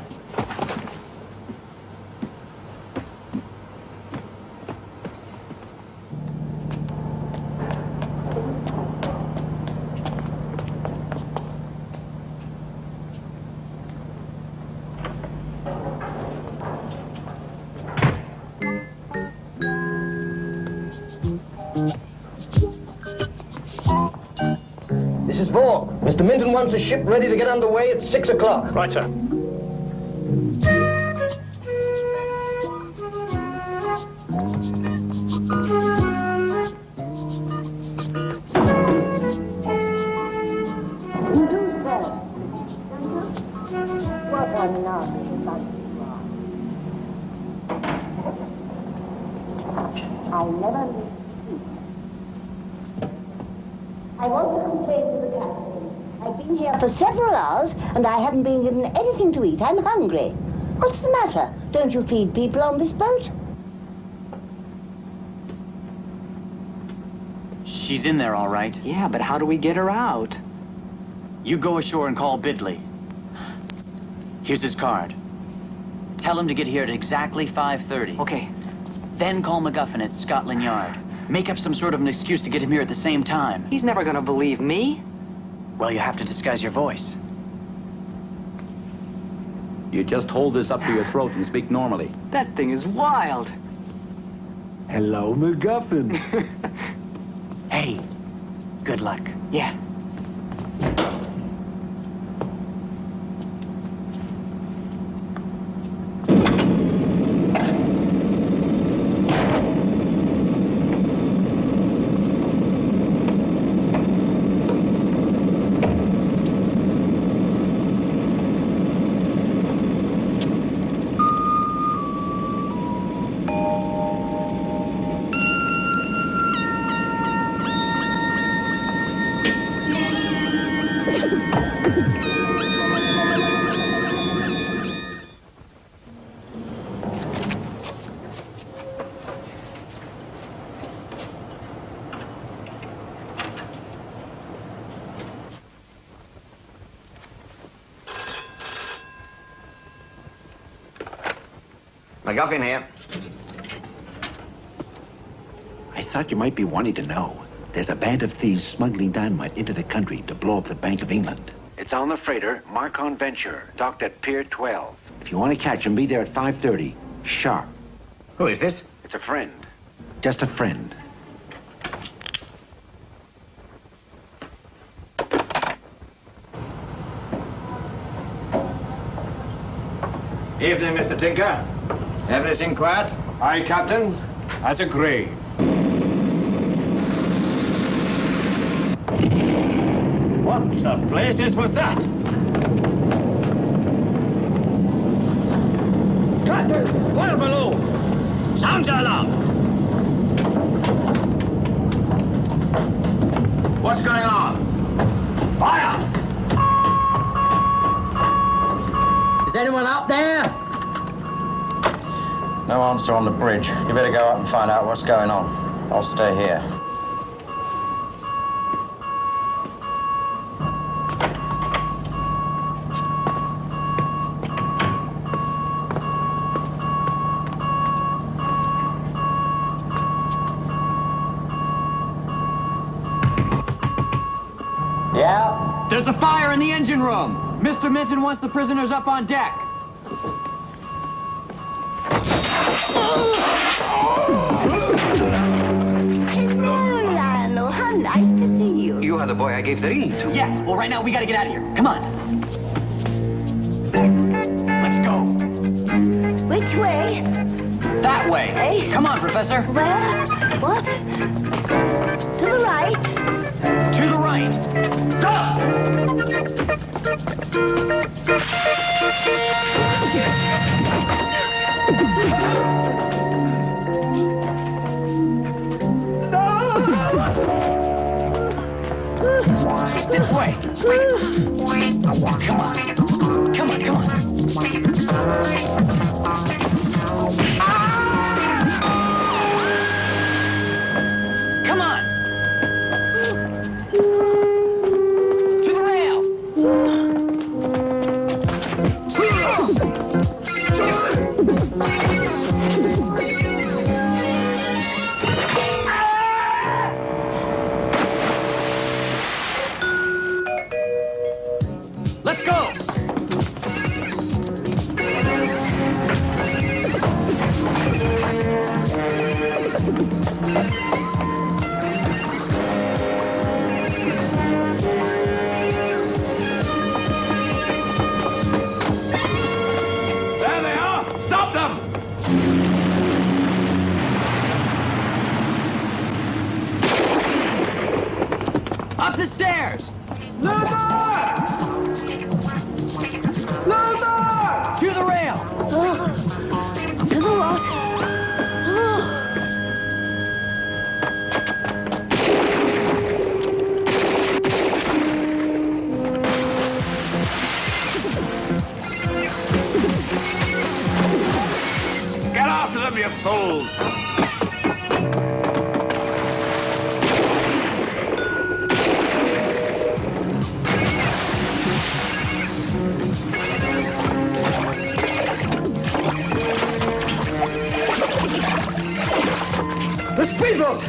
This is Vaughan. Mr. Minton wants a ship ready to get underway at 6 o'clock. Right, sir. What a nasty bunch you are. I never miss sleep. I want to complain to the captain. I've been here for several hours, and I haven't been given anything to eat. I'm hungry. What's the matter? Don't you feed people on this boat? She's in there, all right. Yeah, but how do we get her out? You go ashore and call Bidley. Here's his card. Tell him to get here at exactly 5:30. Okay. Then call MacGuffin at Scotland Yard. Make up some sort of an excuse to get him here at the same time. He's never gonna believe me. Well, you have to disguise your voice. You just hold this up to your throat and speak normally. That thing is wild. Hello, MacGuffin. Hey, good luck. Yeah. MacGuffin here. I thought you might be wanting to know. There's a band of thieves smuggling dynamite into the country to blow up the Bank of England. It's on the freighter Marcon Venture, docked at Pier 12. If you want to catch them, be there at 5:30. Sharp. Who is this? It's a friend. Just a friend. Evening, Mr. Tinker. Everything quiet? Aye, Captain. As agreed. What the blazes was that? Captain, fire below. Sound the alarm. What's going on? Fire! Is anyone out there? No answer on the bridge. You better go out and find out what's going on. I'll stay here. Yeah? There's a fire in the engine room. Mr. Minton wants the prisoners up on deck. Hello, Lionel. How nice to see you. You are the boy boy I gave the ring to. Yeah, well, right now we gotta get out of here. Come on. Let's go. Which way? That way. Hey. Come on, Professor. Where? What? To the right. To the right. This way. Come on. Come on, come on. Come on. To the rail. Let's go. There they are! Stop them! Up the stairs. To the rail. To the what? Get after them, you fools! The speedboat!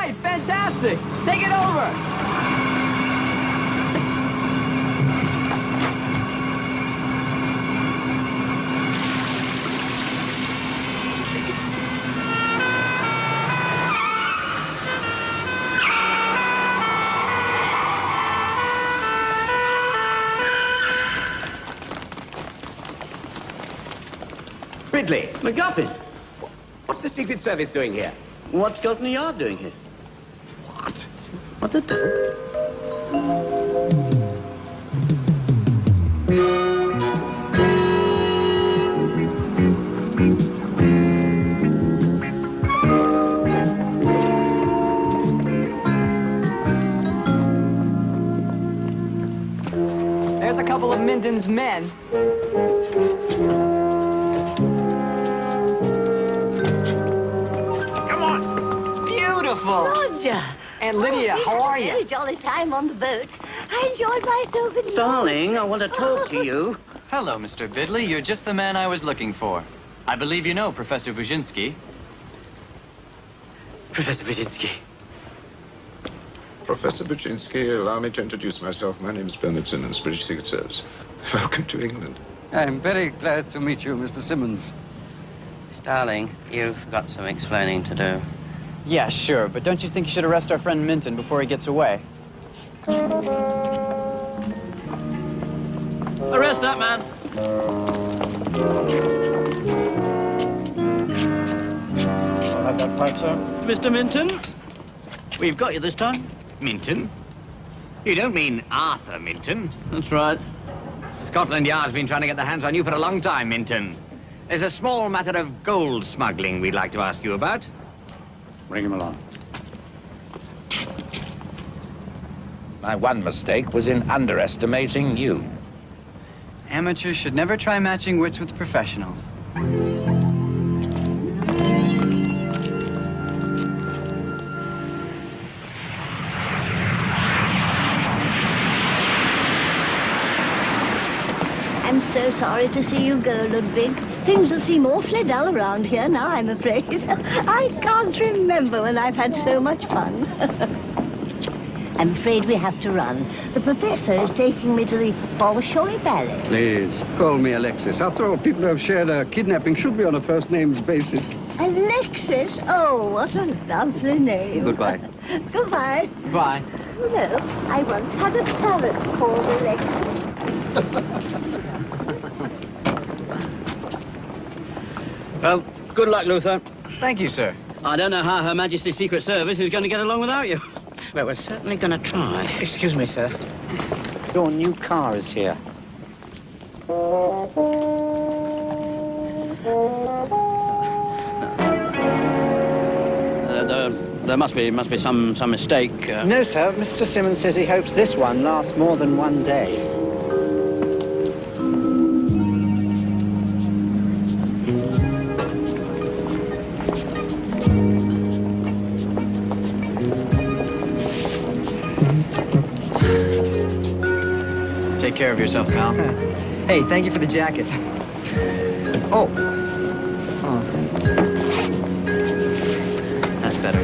right, fantastic. Take it over. Ridley, MacGuffin, what's the Secret Service doing here? what's Scotland Yard doing here? What? What the devil? There's a couple of Minton's men. Beautiful. Roger. And Lydia, how are Very you? jolly time on the boat. I enjoyed myself in Darling, I want to talk to you. Hello, Mr. Bidley. You're just the man I was looking for. I believe you know Professor Buczynski. Professor Buczynski. Professor Buczynski, allow me to introduce myself. My name is Bernard Simmons, British Secret Service. Welcome to England. I'm very glad to meet you, Mr. Simmons. Darling, you've got some explaining to do. Yeah, sure, but don't you think you should arrest our friend Minton before he gets away? Arrest that man. I'll have that pipe, sir. Mr. Minton, we've got you this time. Minton? You don't mean Arthur Minton? That's right. Scotland Yard's been trying to get their hands on you for a long time, Minton. There's a small matter of gold smuggling we'd like to ask you about. Bring him along. My one mistake was in underestimating you. Amateurs should never try matching wits with professionals. I'm so sorry to see you go, Ludwig. Things will seem awfully dull around here now, I'm afraid. I can't remember when I've had so much fun. I'm afraid we have to run. The professor is taking me to the Bolshoi Ballet. Please, call me Alexis. After all, people who have shared a kidnapping should be on a first-names basis. Alexis? Oh, what a lovely name. Goodbye. Goodbye. Bye. You know, I once had a parrot called Alexis. Well, good luck, Luther. Thank you, sir. I don't know how Her Majesty's Secret Service is going to get along without you. But we're certainly going to try. Excuse me, sir. Your new car is here. There must be some mistake. No, sir. Mr. Simmons says he hopes this one lasts more than one day. Take care of yourself, pal. Hey, thank you for the jacket. Oh. That's better.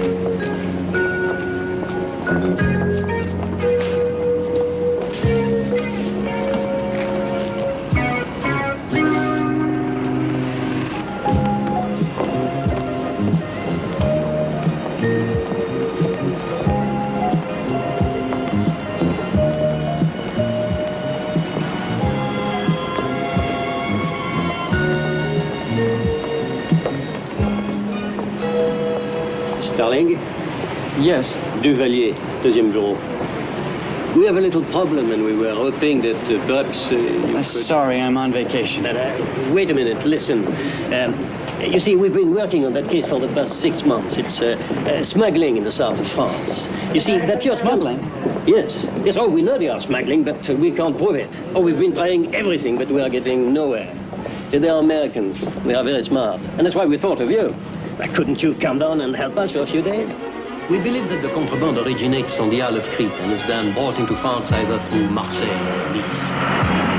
Starling? Yes. Duvalier, deuxième bureau. We have a little problem and we were hoping that perhaps you could... Sorry, I'm on vacation. Wait a minute, listen. You see, we've been working on that case for the past 6 months. It's smuggling in the south of France. You see, that you're smuggling? Yes. Yes, oh, we know they are smuggling, but we can't prove it. Oh, we've been trying everything, but we are getting nowhere. See, they are Americans. They are very smart. And that's why we thought of you. Couldn't you come down and help us for a few days? We believe that the contraband originates on the Isle of Crete and is then brought into France either through Marseille or Nice.